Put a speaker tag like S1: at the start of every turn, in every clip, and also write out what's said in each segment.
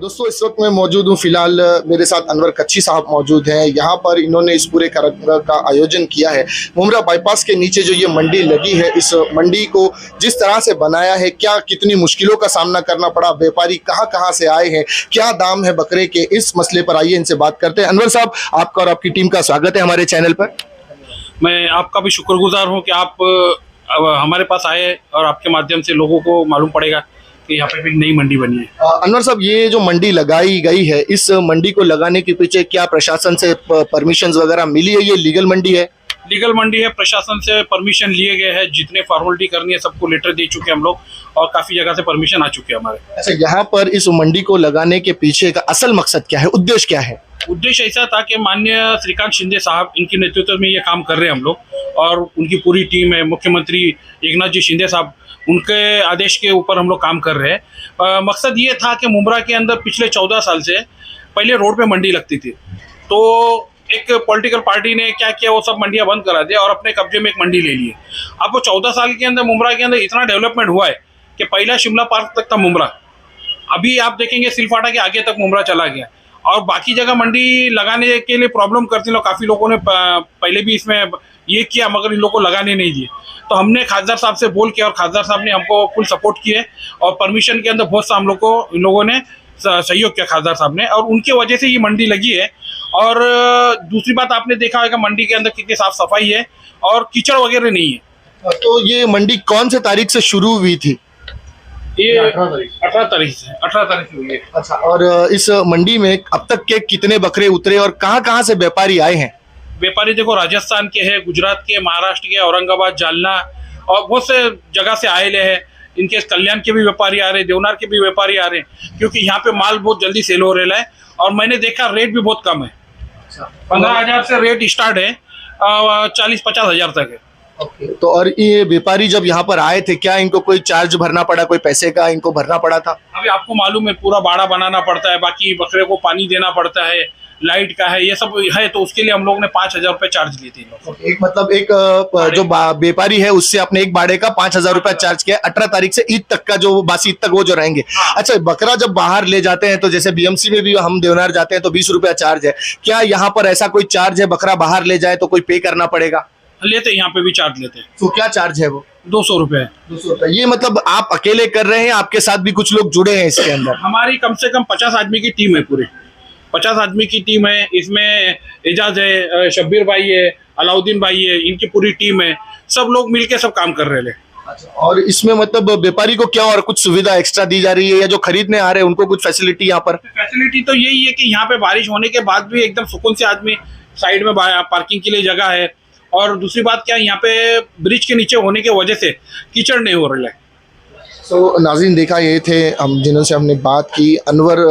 S1: दोस्तों इस वक्त मैं मौजूद हूँ फिलहाल मेरे साथ अनवर कच्ची साहब मौजूद हैं। यहाँ पर इन्होंने इस पूरे कार्यक्रम का आयोजन किया है। मुमरा बाईपास के नीचे जो ये मंडी लगी है, इस मंडी को जिस तरह से बनाया है, क्या कितनी मुश्किलों का सामना करना पड़ा, व्यापारी कहाँ कहाँ से आए हैं, क्या दाम है बकरे के, इस मसले पर आइए इनसे बात करते हैं। अनवर साहब, आपका और आपकी टीम का स्वागत है हमारे चैनल पर।
S2: मैं आपका भी शुक्रगुजार हूँ कि आप हमारे पास आए और आपके माध्यम से लोगों को मालूम पड़ेगा कि यहाँ पे भी नई मंडी बनी है।
S1: अनवर साहब, ये जो मंडी लगाई गई है, इस मंडी को लगाने के पीछे क्या प्रशासन से परमिशन वगैरह मिली है? ये लीगल मंडी है?
S2: लीगल मंडी है, प्रशासन से परमिशन लिए गए हैं, जितने फॉर्मेलिटी करनी है सबको लेटर दे चुके हैं हम लोग और काफी जगह से परमिशन आ चुके हैं हमारे।
S1: अच्छा, यहाँ पर इस मंडी को लगाने के पीछे का असल मकसद क्या है, उद्देश्य क्या है?
S2: उद्देश्य ऐसा था कि माननीय श्रीकांत शिंदे साहब, इनके नेतृत्व में ये काम कर रहे हैं हम लोग और उनकी पूरी टीम है। मुख्यमंत्री एकनाथ जी शिंदे साहब, उनके आदेश के ऊपर हम लोग काम कर रहे हैं। मकसद ये था कि मुमरा के अंदर पिछले 14 साल से पहले रोड पे मंडी लगती थी, तो एक पॉलिटिकल पार्टी ने क्या किया, वो सब मंडियां बंद करा दिया और अपने कब्जे में एक मंडी ले ली। अब वो 14 साल के अंदर मुमरा के अंदर इतना डेवलपमेंट हुआ है कि पहला शिमला पार्क तक था मुमरा, अभी आप देखेंगे सिलफाटा के आगे तक मुमरा चला गया और बाकी जगह मंडी लगाने के लिए प्रॉब्लम करते लोग। काफ़ी लोगों ने पहले भी इसमें ये किया मगर इन लोगों को लगाने नहीं दिए, तो हमने खासदार साहब से बोल किया और खासदार साहब ने हमको फुल सपोर्ट किए और परमिशन के अंदर बहुत सा हम लोग को इन लोगों ने सहयोग किया खासदार साहब ने, और उनके वजह से ये मंडी लगी है। और दूसरी बात, आपने देखा होगा मंडी के अंदर कितनी साफ सफाई है और कीचड़ वगैरह नहीं है।
S1: तो ये मंडी कौन से तारीख से शुरू हुई थी?
S2: ये 18 तारीख से हुई है।
S1: अच्छा, और इस मंडी में अब तक के कितने बकरे उतरे और कहाँ कहाँ से व्यापारी आए हैं?
S2: व्यापारी देखो, राजस्थान के हैं, गुजरात के, महाराष्ट्र के, औरंगाबाद, जालना और बहुत से जगह से आए हैं। इनके कल्याण के भी व्यापारी आ रहे हैं, देवनार के भी व्यापारी आ रहे हैं, क्योंकि यहाँ पे माल बहुत जल्दी सेल हो रहा है और मैंने देखा रेट भी बहुत कम है। 15,000 से रेट स्टार्ट है, 40-50 हज़ार तक है।
S1: तो और ये व्यापारी जब यहाँ पर आए थे, क्या इनको कोई चार्ज भरना पड़ा, कोई पैसे का इनको भरना पड़ा था?
S2: अभी आपको मालूम है, पूरा बाड़ा बनाना पड़ता है, बाकी बकरे को पानी देना पड़ता है, लाइट का है, ये सब है, तो उसके लिए हम लोग ने 5,000 रुपए चार्ज लिए थे।
S1: एक मतलब एक जो व्यापारी है उससे आपने एक बाड़े का 5,000 रुपए चार्ज किया। 18 तारीख से ईद तक का, जो बासी ईद तक वो जो रहेंगे।
S2: हाँ।
S1: अच्छा, बकरा जब बाहर ले जाते हैं तो जैसे बीएमसी में भी हम देवनार जाते हैं तो 20 रुपया चार्ज है, क्या यहाँ पर ऐसा कोई चार्ज है? बकरा बाहर ले जाए तो कोई पे करना पड़ेगा?
S2: लेते, यहाँ पे भी चार्ज लेते हैं।
S1: तो क्या चार्ज है वो?
S2: 200 रुपए।
S1: 200 रुपए। ये मतलब आप अकेले कर रहे हैं, आपके साथ भी कुछ लोग जुड़े हैं इसके अंदर?
S2: हमारी कम से कम 50 आदमी की टीम है, पूरी 50 आदमी की टीम है। इसमें एजाज है, शब्बीर भाई है, अलाउद्दीन भाई है, इनकी पूरी टीम है, सब लोग मिलके सब काम कर रहे हैं।
S1: अच्छा, और इसमें मतलब व्यापारी को क्या और कुछ सुविधा एक्स्ट्रा दी जा रही है, या जो खरीदने आ रहे हैं उनको कुछ फैसिलिटी यहाँ पर?
S2: फैसिलिटी तो यही है कि यहाँ पे बारिश होने के बाद भी एकदम सुकून से आदमी, साइड में पार्किंग के लिए जगह है, और दूसरी बात क्या, यहाँ पे ब्रिज के नीचे होने की वजह से कीचड़ नहीं हो रहा है।
S1: तो नाज़रीन, देखा ये थे हम जिनसे हमने बात की, अनवर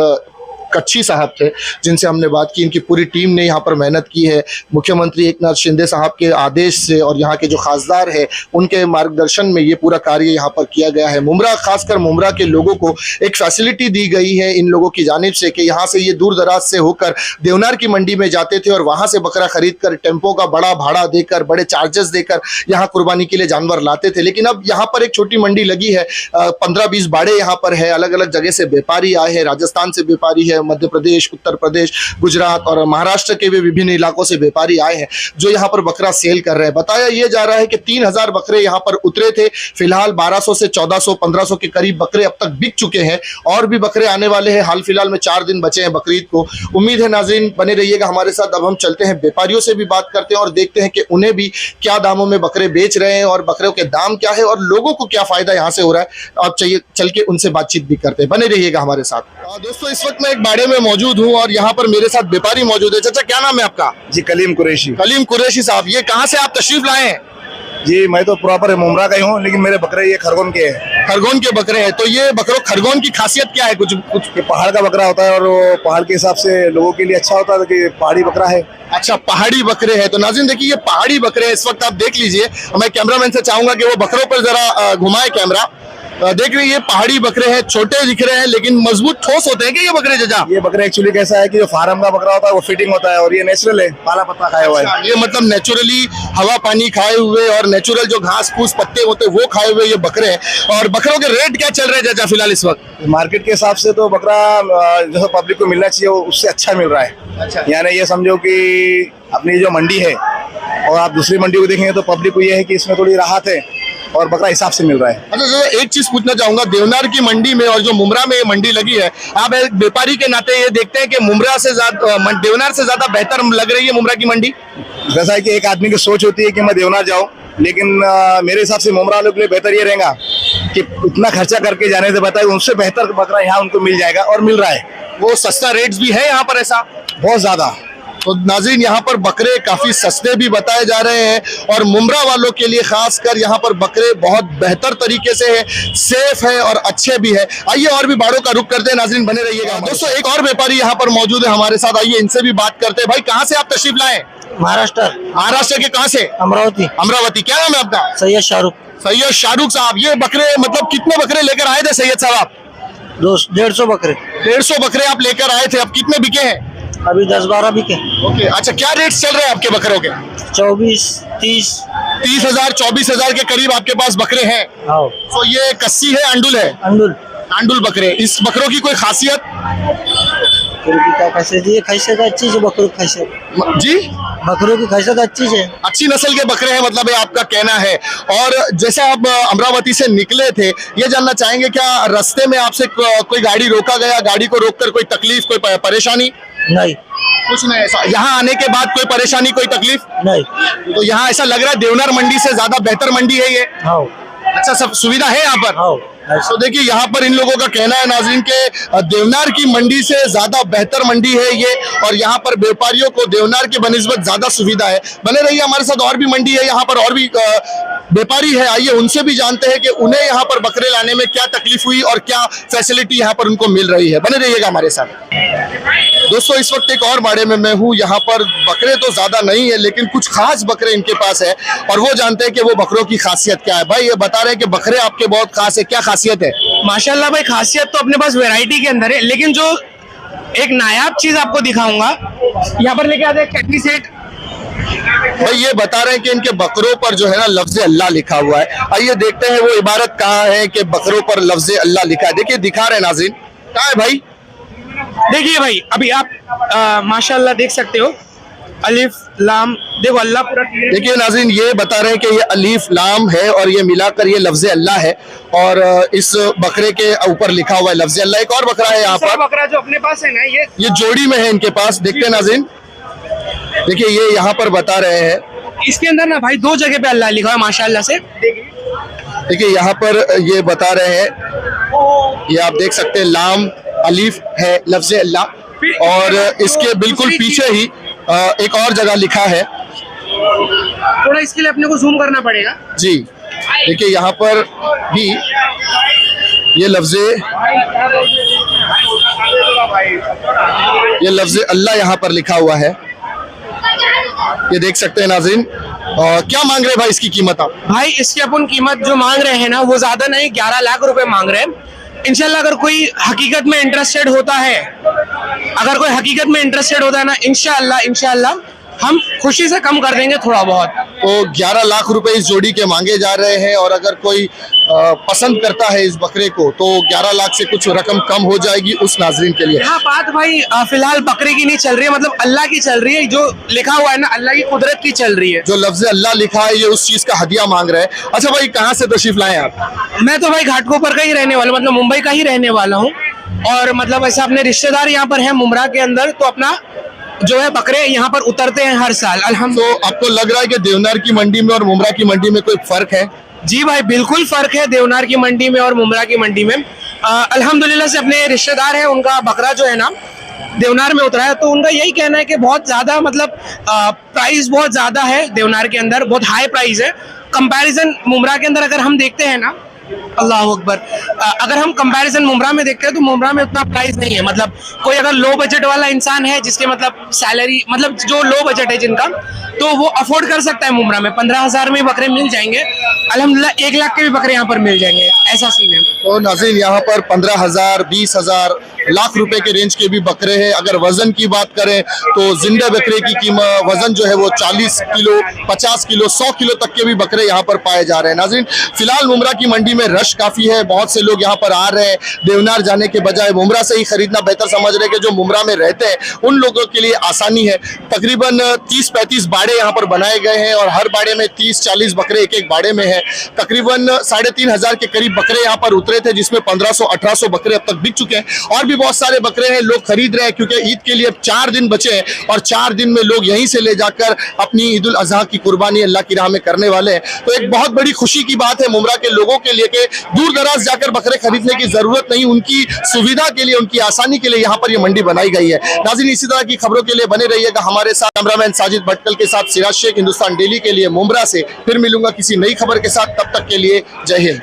S1: कच्ची साहब थे जिनसे हमने बात की। इनकी पूरी टीम ने यहाँ पर मेहनत की है, मुख्यमंत्री एकनाथ शिंदे साहब के आदेश से और यहाँ के जो खासदार है उनके मार्गदर्शन में ये पूरा कार्य यहाँ पर किया गया है। मुमरा, खासकर मुमरा के लोगों को एक फैसिलिटी दी गई है इन लोगों की जानिब से कि यहाँ से ये दूर दराज से होकर देवनार की मंडी में जाते थे और वहाँ से बकरा खरीद कर टेम्पो का बड़ा भाड़ा देकर, बड़े चार्जेस देकर यहाँ कुर्बानी के लिए जानवर लाते थे। लेकिन अब यहाँ पर एक छोटी मंडी लगी है, 15-20 बाड़े यहाँ पर है, अलग अलग जगह से व्यापारी आए हैं, राजस्थान से व्यापारी है, मध्य प्रदेश, उत्तर प्रदेश, गुजरात और महाराष्ट्र के भी विभिन्न इलाकों से व्यापारी आए हैं जो यहाँ पर बकरा सेल कर रहे हैं। बताया ये जा रहा है कि 3,000 बकरे यहाँ पर उतरे थे। फिलहाल 1200 से 1400-1500 के करीब बकरे अब तक बिक चुके हैं और भी बकरे आने वाले हैं। हाल फिलहाल में 4 दिन बचे हैं बकरीद को। उम्मीद है नाज़रीन बने रहिएगा हमारे साथ। अब हम चलते हैं व्यापारियों से भी बात करते हैं और देखते हैं कि उन्हें भी क्या दामों में बकरे बेच रहे हैं और बकरों के दाम क्या है और लोगों को क्या फायदा यहाँ से हो रहा है। अब चाहिए चल के उनसे बातचीत भी करते हैं, बने रहिएगा हमारे साथ। दोस्तों, इस वक्त मैं एक बाड़े में मौजूद हूँ और यहाँ पर मेरे साथ व्यापारी मौजूद है। चाचा, क्या नाम है आपका?
S3: जी, कलीम कुरैशी।
S1: कलीम कुरैशी साहब, ये कहाँ से आप तशरीफ लाए हैं?
S3: जी, मैं तो प्रॉपर मुमरा का ही हूँ, लेकिन मेरे बकरे ये खरगोन के हैं।
S1: खरगोन के बकरे हैं। तो ये बकरों खरगोन की खासियत क्या है? कुछ
S3: ये पहाड़ का बकरा होता है और वो पहाड़ के हिसाब से लोगों के लिए अच्छा होता है कि पहाड़ी बकरा है।
S1: अच्छा, पहाड़ी बकरे हैं। तो नाज़रीन देखिए, ये पहाड़ी बकरे हैं। इस वक्त आप देख लीजिए, मैं कैमरामैन से चाहूंगा कि वो बकरों पर जरा घुमाए कैमरा। देख रहे हैं ये पहाड़ी बकरे हैं, छोटे दिख रहे हैं लेकिन मजबूत ठोस होते हैं कि ये बकरे चाचा?
S3: ये बकरे एक्चुअली कैसा है कि जो फार्म का बकरा होता है वो फिटिंग होता है, और ये नेचुरल है, पाला पत्ता खाया हुआ है।
S1: ये मतलब नेचुरली हवा पानी खाए हुए और नेचुरल जो घास फूस पत्ते होते हैं वो खाए हुए ये बकरे हैं। और बकरों के रेट क्या चल रहे हैं चाचा फिलहाल इस वक्त?
S3: मार्केट के हिसाब से तो बकरा जो पब्लिक को मिलना चाहिए उससे अच्छा मिल रहा है।
S1: अच्छा।
S3: यानी ये समझो कि अपनी जो मंडी है और आप दूसरी मंडी को देखेंगे तो पब्लिक को ये है कि इसमें थोड़ी राहत है और बकरा हिसाब से मिल रहा है।
S1: अच्छा चाचा, एक चीज पूछना चाहूंगा, देवनार की मंडी में और जो मुमरा में मंडी लगी है, आप एक व्यापारी के नाते ये देखते हैं कि मुमरा से ज्यादा देवनार से ज्यादा बेहतर लग रही है मुमरा की मंडी?
S3: जैसा है कि एक आदमी की सोच होती है कि मैं देवनार जाऊं, लेकिन मेरे हिसाब से मुमरा वालों के लिए बेहतर ये रहेगा कि इतना खर्चा करके जाने से बेहतर उनसे बेहतर बकरा यहाँ उनको मिल जाएगा और मिल रहा है।
S1: वो सस्ता रेट्स भी है यहाँ पर ऐसा?
S3: बहुत ज्यादा।
S1: तो नाज़रीन यहाँ पर बकरे काफी सस्ते भी बताए जा रहे हैं और मुमरा वालों के लिए खासकर यहाँ पर बकरे बहुत बेहतर तरीके से है, सेफ है और अच्छे भी है। आइए और भी बाड़ों का रुख करते हैं, नाज़रीन बने रहिएगा। दोस्तों एक और व्यापारी यहाँ पर मौजूद है हमारे साथ, आइए इनसे भी बात करते हैं। भाई कहाँ से आप तशरीफ लाए?
S4: महाराष्ट्र।
S1: महाराष्ट्र के कहाँ से?
S4: अमरावती।
S1: अमरावती। क्या नाम है आपका?
S4: सैयद शाहरुख।
S1: सैयद शाहरुख साहब। ये बकरे मतलब कितने बकरे लेकर आए थे सैयद साहब आप?
S4: 150 बकरे।
S1: 150 बकरे आप लेकर आए थे, अब कितने बिके हैं?
S4: अभी 10-12 बिके।
S1: ओके, अच्छा क्या रेट चल रहे हैं आपके बकरों के?
S4: 24-30।
S1: 30,000 24,000 के करीब आपके पास बकरे हैं।
S4: हाँ।
S1: तो ये कस्सी है अंडुल है?
S4: अंडुल।
S1: अंडुल बकरे। इस बकरों की कोई खासियत?
S4: बकरों की क्या खासियत है? खासियत अच्छी है बकरों की खासियत।
S1: जी
S4: बकरों की खासियत अच्छी है।
S1: अच्छी नस्ल के बकरे हैं मतलब ये आपका कहना है। और जैसे आप अमरावती से निकले थे, ये जानना चाहेंगे क्या रास्ते में आपसे कोई गाड़ी रोका गया, गाड़ी को रोककर कोई तकलीफ कोई परेशानी?
S4: नहीं,
S1: कुछ नहीं ऐसा। यहाँ आने के बाद कोई परेशानी कोई तकलीफ
S4: नहीं।
S1: तो यहाँ ऐसा लग रहा है देवनार मंडी से ज्यादा बेहतर मंडी है ये?
S4: हाँ।
S1: अच्छा सब सुविधा है यहाँ पर?
S4: हाँ।
S1: तो देखिए यहाँ पर इन लोगों का कहना है नाज़रीन के देवनार की मंडी से ज्यादा बेहतर मंडी है ये और यहाँ पर व्यापारियों को देवनार के बनिस्बत ज्यादा सुविधा है। बने रहिए हमारे साथ, और भी मंडी है यहाँ पर और भी व्यापारी है, आइए उनसे भी जानते हैं कि उन्हें यहाँ पर बकरे लाने में क्या तकलीफ हुई और क्या फैसिलिटी यहाँ पर उनको मिल रही है। बने रहिएगा हमारे साथ। दोस्तों इस वक्त एक और बाड़े में मैं हूँ, यहाँ पर बकरे तो ज्यादा नहीं है लेकिन कुछ खास बकरे इनके पास है और वो जानते हैं कि वो बकरों की खासियत क्या है। भाई ये बता रहे हैं कि बकरे आपके बहुत खास है, क्या खासियत है?
S5: माशाल्लाह भाई, खासियत तो अपने पास वैरायटी के अंदर है, लेकिन जो एक नायाब चीज आपको दिखाऊंगा, यहाँ पर लेके आते हैं कैटनी सेट।
S1: भाई ये बता रहे हैं कि इनके बकरों पर जो है ना लफ्ज अल्लाह लिखा हुआ है। आइए देखते हैं वो इबारत कहाँ है कि बकरों पर लफ्ज अल्लाह लिखा है। देखिए दिखा रहे हैं नाज़रीन, कहाँ है भाई?
S5: देखिए भाई, अभी आप माशाल्लाह देख सकते हो, अलिफ लाम, देखो अल्लाह पूरा।
S1: देखिए नाज़रीन ये बता रहे हैं कि ये अलीफ लाम है और ये मिलाकर ये लफ्ज अल्लाह है और इस बकरे के ऊपर लिखा हुआ है लफ्ज अल्लाह। एक और बकरा है यहाँ पर,
S5: बकरा जो अपने पास है ना, ये
S1: जोड़ी में है इनके पास। देखते हैं नाज़रीन, देखिए ये यहाँ पर बता रहे हैं,
S5: इसके अंदर ना भाई 2 जगह पे अल्लाह लिखा है माशाल्लाह से।
S1: देखिए यहाँ पर ये बता रहे हैं, ये आप देख सकते हैं लाम अलीफ है लफ्ज अल्लाह और इसके बिल्कुल पीछे ही एक और जगह लिखा है।
S5: थोड़ा इसके लिए अपने को जूम करना पड़ेगा
S1: जी। देखिए यहाँ पर भी ये लफ्ज अल्लाह यहाँ पर लिखा हुआ है, ये देख सकते हैं नाज़रीन। क्या मांग रहे हैं भाई इसकी कीमत आप?
S5: भाई इसकी अपन कीमत जो मांग रहे हैं ना, वो ज्यादा नहीं, 11 लाख रुपए मांग रहे हैं। इंशाल्लाह अगर कोई हकीकत में इंटरेस्टेड होता है, अगर कोई हकीकत में इंटरेस्टेड होता है ना, इंशाल्लाह हम खुशी से कम कर देंगे थोड़ा बहुत।
S1: तो 11 लाख रुपए इस जोड़ी के मांगे जा रहे हैं और अगर कोई पसंद करता है इस बकरे को तो 11 लाख से कुछ रकम कम हो जाएगी उस नाजरीन के लिए।
S5: यहाँ बात भाई फिलहाल बकरे की नहीं चल रही है, मतलब अल्लाह की चल रही है। जो लिखा हुआ है ना, अल्लाह की कुदरत की चल रही है।
S1: जो लफ्ज अल्लाह लिखा है ये उस चीज का हदिया मांग रहे हैं। अच्छा भाई कहाँ से तशरीफ लाए आप?
S5: मैं तो भाई घाटकोपर का ही रहने वाला, मतलब मुंबई का ही रहने वाला हूँ और मतलब ऐसा अपने रिश्तेदार यहाँ पर है मुमरा के अंदर, तो अपना जो है बकरे यहाँ पर उतरते हैं हर साल अल्हम्दुलिल्लाह।
S1: तो आपको लग रहा है कि देवनार की मंडी में और मुमरा की मंडी में कोई फर्क है?
S5: जी भाई बिल्कुल फर्क है देवनार की मंडी में और मुमरा की मंडी में। अल्हम्दुलिल्लाह से अपने रिश्तेदार है, उनका बकरा जो है ना देवनार में उतरा है, तो उनका यही कहना है कि बहुत ज्यादा मतलब प्राइस बहुत ज्यादा है देवनार के अंदर, बहुत हाई प्राइस है कंपैरिजन मुमरा के अंदर। अगर हम देखते हैं ना, अल्लाह अकबर, अगर हम कंपैरिजन मुमरा में देखते हैं तो मुमरा में उतना प्राइस नहीं है। मतलब कोई अगर लो बजट वाला इंसान है जिसके मतलब सैलरी, मतलब जो लो बजट है जिनका, तो वो अफोर्ड कर सकता है मुमरा में 15,000 में बकरे मिल जाएंगे। अल्हम्दुलिल्लाह 1 लाख के भी बकरे यहाँ पर मिल जाएंगे, ऐसा सीन है।
S1: तो नाज़रीन यहाँ पर 15,000, 20,000, लाख रुपए के रेंज के भी बकरे हैं। अगर वजन की बात करें तो जिंदा बकरे की कीमत वजन जो है वो 40 किलो, 50 किलो, 100 किलो तक के भी बकरे यहाँ पर पाए जा रहे हैं। नाज़रीन फिलहाल मुमरा की मंडी में रश काफी है, बहुत से लोग यहाँ पर आ रहे हैं। देवनार जाने के बजाय मुमरा से ही खरीदना बेहतर समझ रहे हैं कि जो मुमरा में रहते हैं उन लोगों के लिए आसानी है। तकरीबन 30-35 बाड़े यहाँ पर बनाए गए हैं और हर बाड़े में 30-40 बकरे एक एक बाड़े में है। तकरीबन 3,500 के करीब बकरे यहाँ पर उतरे थे, जिसमें 1500-1800 बकरे अब तक बिक चुके हैं और भी बहुत सारे बकरे हैं लोग खरीद रहे हैं, क्योंकि ईद के लिए अब 4 दिन बचे हैं और 4 दिन में लोग यहीं से ले जाकर अपनी ईद उल अजहा की कुर्बानी अल्लाह की राह में करने वाले हैं। तो एक बहुत बड़ी खुशी की बात है मुमरा के लोगों के लिए कि दूर दराज जाकर बकरे खरीदने की जरूरत नहीं, उनकी सुविधा के लिए, उनकी आसानी के लिए यहाँ पर ये मंडी बनाई गई है। नाज़रीन इसी तरह की खबरों के लिए बने रहिएगा हमारे साथ। कैमरामैन साजिद भटकल के साथ सिराज शेख, हिंदुस्तान डेली के लिए मुमरा से। फिर मिलूंगा किसी नई खबर के साथ, तब तक के लिए जय हिंद।